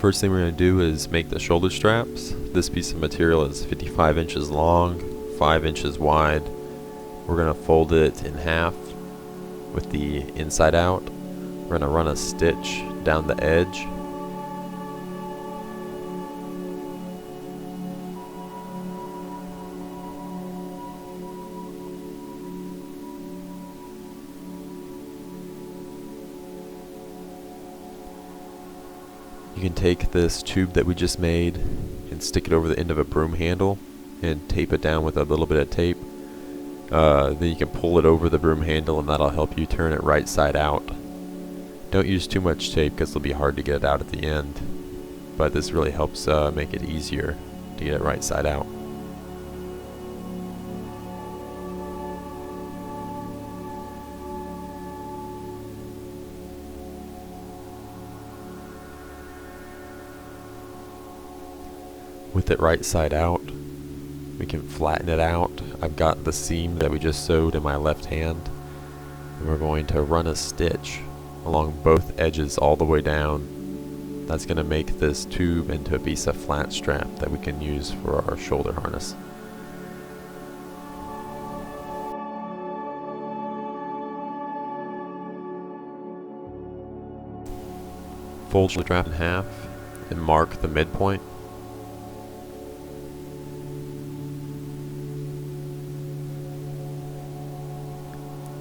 First thing we're going to do is make the shoulder straps. This piece of material is 55 inches long, 5 inches wide. We're going to fold it in half with the inside out. We're going to run a stitch down the edge. You can take this tube that we just made and stick it over the end of a broom handle and tape it down with a little bit of tape. Then you can pull it over the broom handle and that'll help you turn it right side out. Don't use too much tape because it'll be hard to get it out at the end, but this really helps make it easier to get it right side out. With it right side out, we can flatten it out. I've got the seam that we just sewed in my left hand, and we're going to run a stitch along both edges all the way down. That's going to make this tube into a piece of flat strap that we can use for our shoulder harness. Fold the strap in half and mark the midpoint.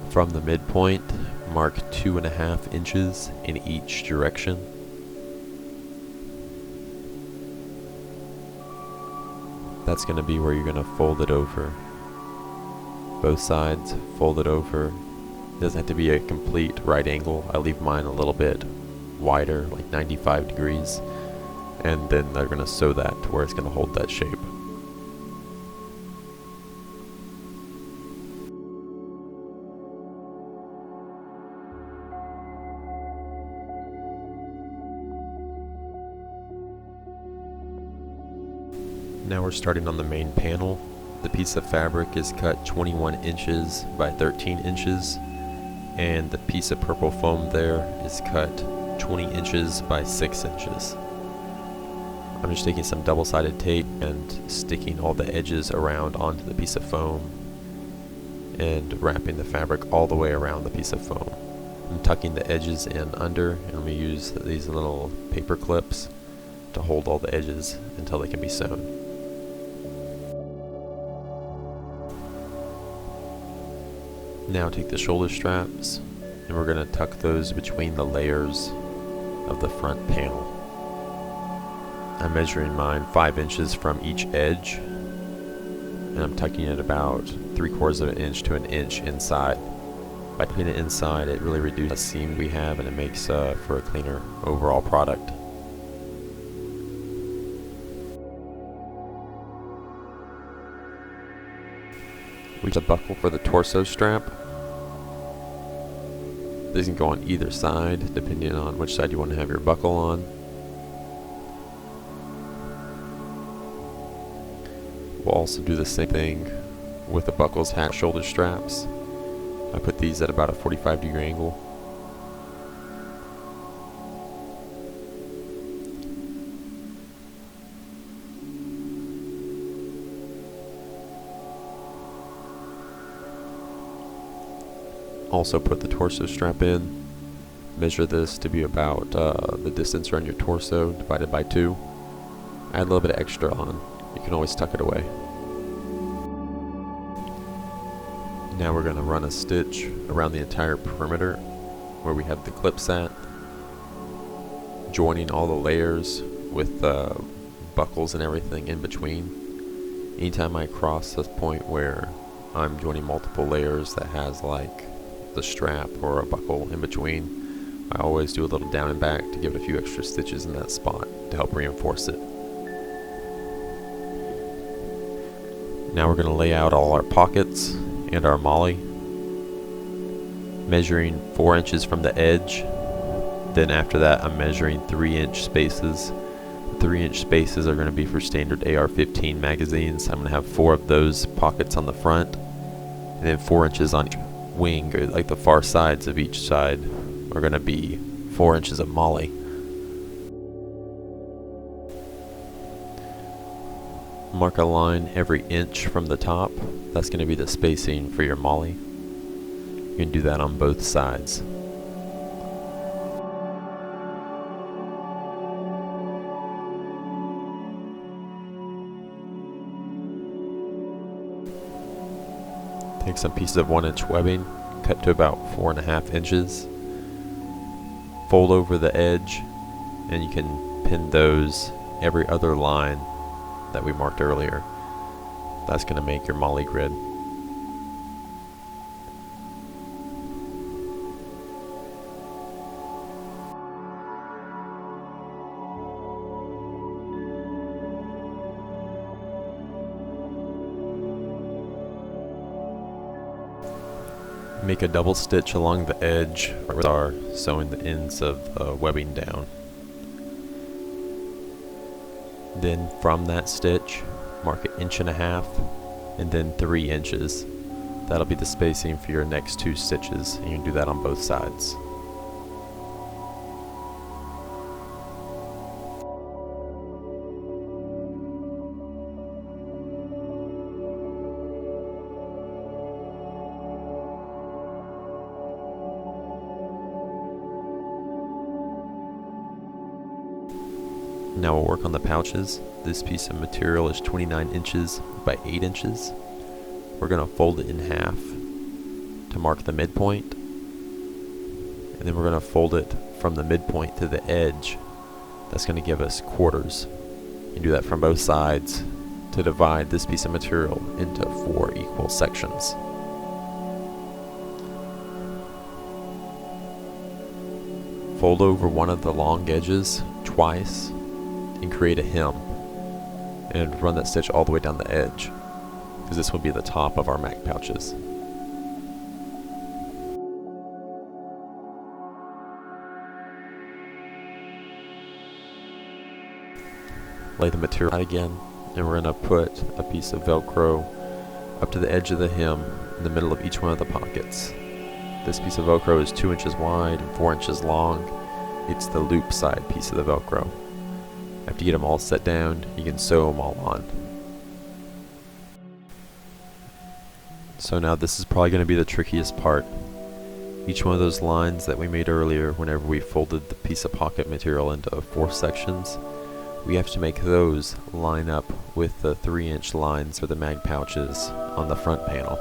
From the midpoint, mark 2.5 inches in each direction. That's going to be where you're going to fold it over. Both sides, fold it over. It doesn't have to be a complete right angle. I leave mine a little bit wider, like 95 degrees. And then they're going to sew that to where it's going to hold that shape. Now we're starting on the main panel. The piece of fabric is cut 21 inches by 13 inches, and the piece of purple foam there is cut 20 inches by 6 inches. I'm just taking some double-sided tape and sticking all the edges around onto the piece of foam and wrapping the fabric all the way around the piece of foam. I'm tucking the edges in under, and I'm going to use these little paper clips to hold all the edges until they can be sewn. Now take the shoulder straps and we're going to tuck those between the layers of the front panel. I'm measuring mine 5 inches from each edge, and I'm tucking it about 3/4 of an inch to an inch inside. By putting it inside, it really reduces the seam we have and it makes for a cleaner overall product. We use a buckle for the torso strap. These can go on either side, depending on which side you want to have your buckle on. We'll also do the same thing with the buckles, hat, shoulder straps. I put these at about a 45-degree angle. Also put the torso strap in. Measure this to be about the distance around your torso divided by 2. Add a little bit of extra on. You can always tuck it away. Now we're going to run a stitch around the entire perimeter where we have the clips at, joining all the layers with buckles and everything in between. Anytime I cross this point where I'm joining multiple layers that has like the strap or a buckle in between, I always do a little down and back to give it a few extra stitches in that spot to help reinforce it. Now we're going to lay out all our pockets and our molle, measuring 4 inches from the edge. Then after that I'm measuring 3-inch spaces. 3-inch spaces are going to be for standard AR-15 magazines. I'm going to have 4 of those pockets on the front, and then 4 inches on each wing, or like the far sides of each side are going to be 4 inches of molle. Mark a line every inch from the top. That's going to be the spacing for your molle. You can do that on both sides. Take some pieces of 1-inch webbing, cut to about 4.5 inches. Fold over the edge, and you can pin those every other line that we marked earlier. That's going to make your molle grid. Make a double stitch along the edge with our sewing the ends of webbing down. Then from that stitch, mark 1.5 inches and then 3 inches. That'll be the spacing for your next 2 stitches. You can do that on both sides. Now we'll work on the pouches. This piece of material is 29 inches by 8 inches. We're going to fold it in half to mark the midpoint. And then we're going to fold it from the midpoint to the edge. That's going to give us quarters. You do that from both sides to divide this piece of material into 4 equal sections. Fold over one of the long edges twice and create a hem, and run that stitch all the way down the edge, because this will be the top of our mag pouches. Lay the material out again, and we're going to put a piece of Velcro up to the edge of the hem in the middle of each one of the pockets. This piece of Velcro is 2 inches wide and 4 inches long. It's the loop side piece of the Velcro. After you get them all set down, you can sew them all on. So now this is probably going to be the trickiest part. Each one of those lines that we made earlier, whenever we folded the piece of pocket material into 4 sections, we have to make those line up with the 3-inch lines for the mag pouches on the front panel.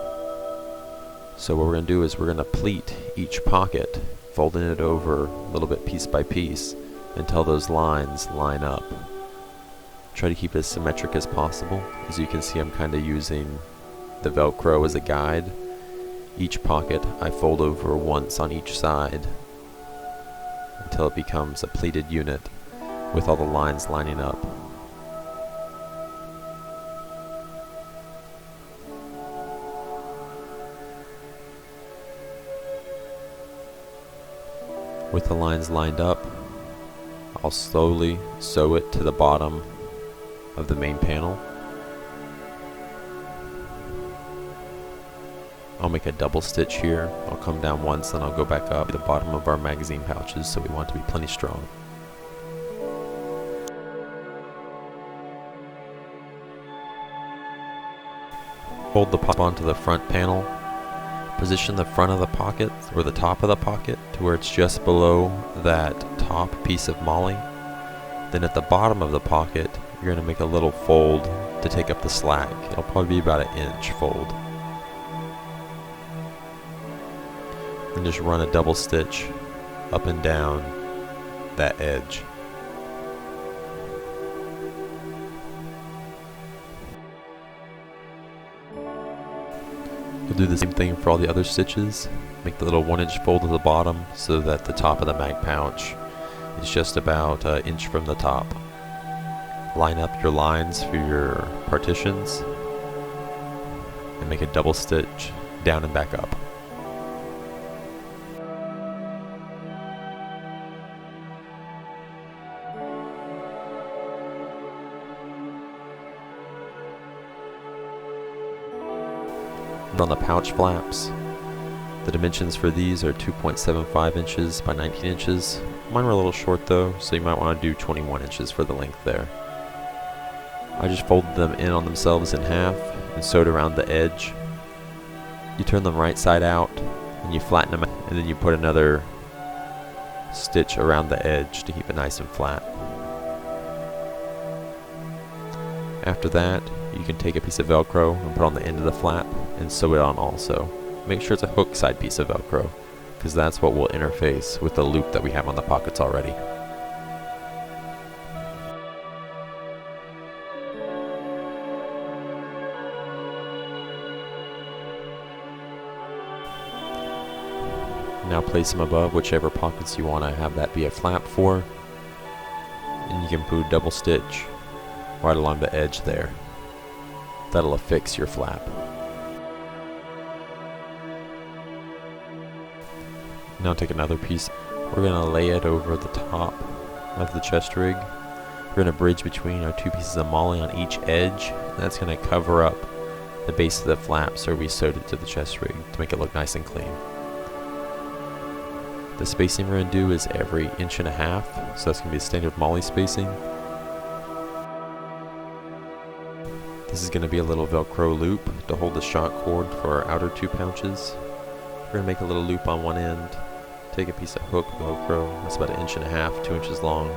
So what we're going to do is we're going to pleat each pocket, folding it over a little bit piece by piece, until those lines line up. Try to keep it as symmetric as possible. As you can see, I'm kind of using the Velcro as a guide. Each pocket I fold over once on each side until it becomes a pleated unit with all the lines lining up. With the lines lined up, I'll slowly sew it to the bottom of the main panel. I'll make a double stitch here. I'll come down once, then I'll go back up to the bottom of our magazine pouches, so we want it to be plenty strong. Fold the pocket onto the front panel. Position the front of the pocket, or the top of the pocket, to where it's just below that top piece of molle. Then at the bottom of the pocket, you're going to make a little fold to take up the slack. It'll probably be about 1 inch fold. And just run a double stitch up and down that edge. We'll do the same thing for all the other stitches. Make the little 1-inch fold at the bottom so that the top of the mag pouch is just about 1 inch from the top. Line up your lines for your partitions and make a double stitch down and back up. On the pouch flaps, the dimensions for these are 2.75 inches by 19 inches. Mine were a little short though, so you might want to do 21 inches for the length there. I just folded them in on themselves in half and sewed around the edge. You turn them right side out and you flatten them out, and then you put another stitch around the edge to keep it nice and flat. After that, you can take a piece of Velcro and put on the end of the flap and sew it on also. Make sure it's a hook side piece of Velcro, because that's what will interface with the loop that we have on the pockets already. Now place them above whichever pockets you want to have that be a flap for, and you can put a double stitch right along the edge there. That'll affix your flap. Now take another piece. We're going to lay it over the top of the chest rig. We're going to bridge between our two pieces of molle on each edge. And that's going to cover up the base of the flap so we sewed it to the chest rig to make it look nice and clean. The spacing we're going to do is every 1.5 inches, so that's going to be the standard molle spacing. This is going to be a little Velcro loop to hold the shock cord for our outer 2 pouches. We're going to make a little loop on one end, take a piece of hook Velcro, that's about 1.5 inches, 2 inches long,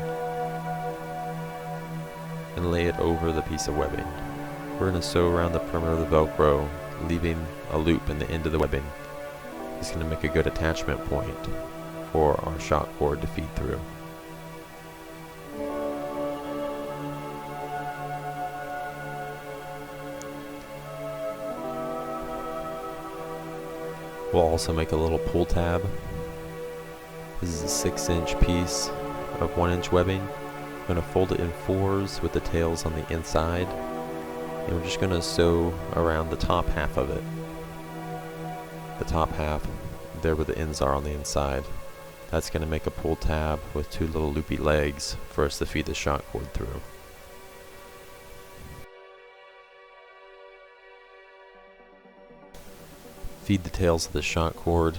and lay it over the piece of webbing. We're going to sew around the perimeter of the Velcro, leaving a loop in the end of the webbing. It's going to make a good attachment point for our shock cord to feed through. We'll also make a little pull tab. This is a 6-inch piece of 1-inch webbing. I'm going to fold it in 4s with the tails on the inside, and we're just going to sew around the top half of it. The top half, there where the ends are on the inside. That's going to make a pull tab with 2 little loopy legs for us to feed the shock cord through. Feed the tails of the shock cord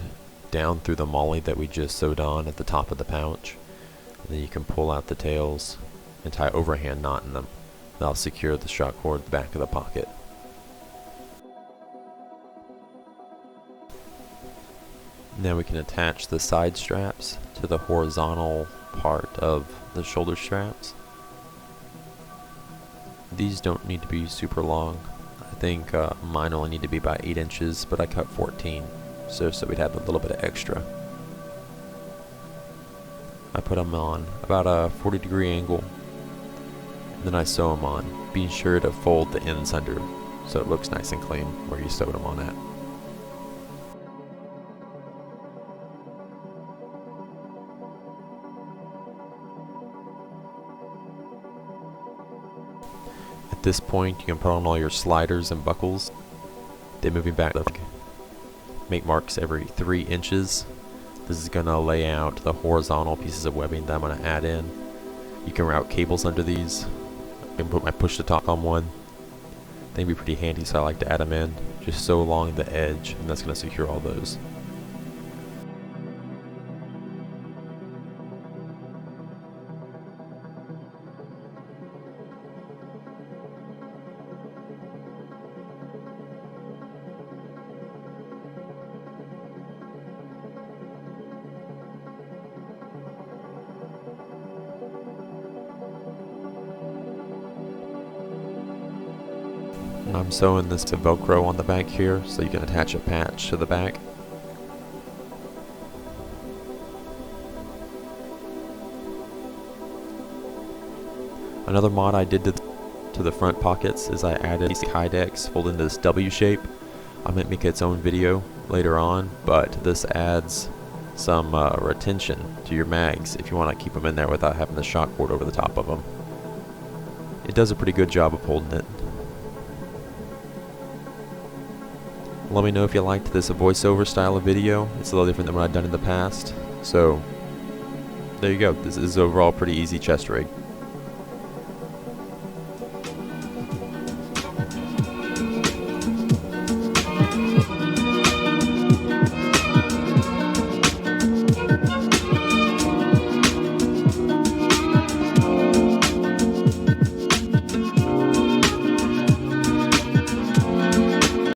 down through the molle that we just sewed on at the top of the pouch. And then you can pull out the tails and tie an overhand knot in them. That'll secure the shock cord at the back of the pocket. Now we can attach the side straps to the horizontal part of the shoulder straps. These don't need to be super long. I think mine only need to be about 8 inches, but I cut 14, so we'd have a little bit of extra. I put them on about a 40-degree angle, and then I sew them on, being sure to fold the ends under so it looks nice and clean where you sewed them on at. At this point, you can put on all your sliders and buckles. Then moving back, make marks every 3 inches. This is going to lay out the horizontal pieces of webbing that I'm going to add in. You can route cables under these. I can put my push to talk on one. They'd be pretty handy, so I like to add them in. Just sew along the edge, and that's going to secure all those. I'm sewing this to Velcro on the back here, so you can attach a patch to the back. Another mod I did to the front pockets is I added these Kydex folded into this W shape. I might make its own video later on, but this adds some retention to your mags if you want to keep them in there without having the shock cord over the top of them. It does a pretty good job of holding it. Let me know if you liked this voiceover style of video. It's a little different than what I've done in the past. So, there you go. This is overall a pretty easy chest rig.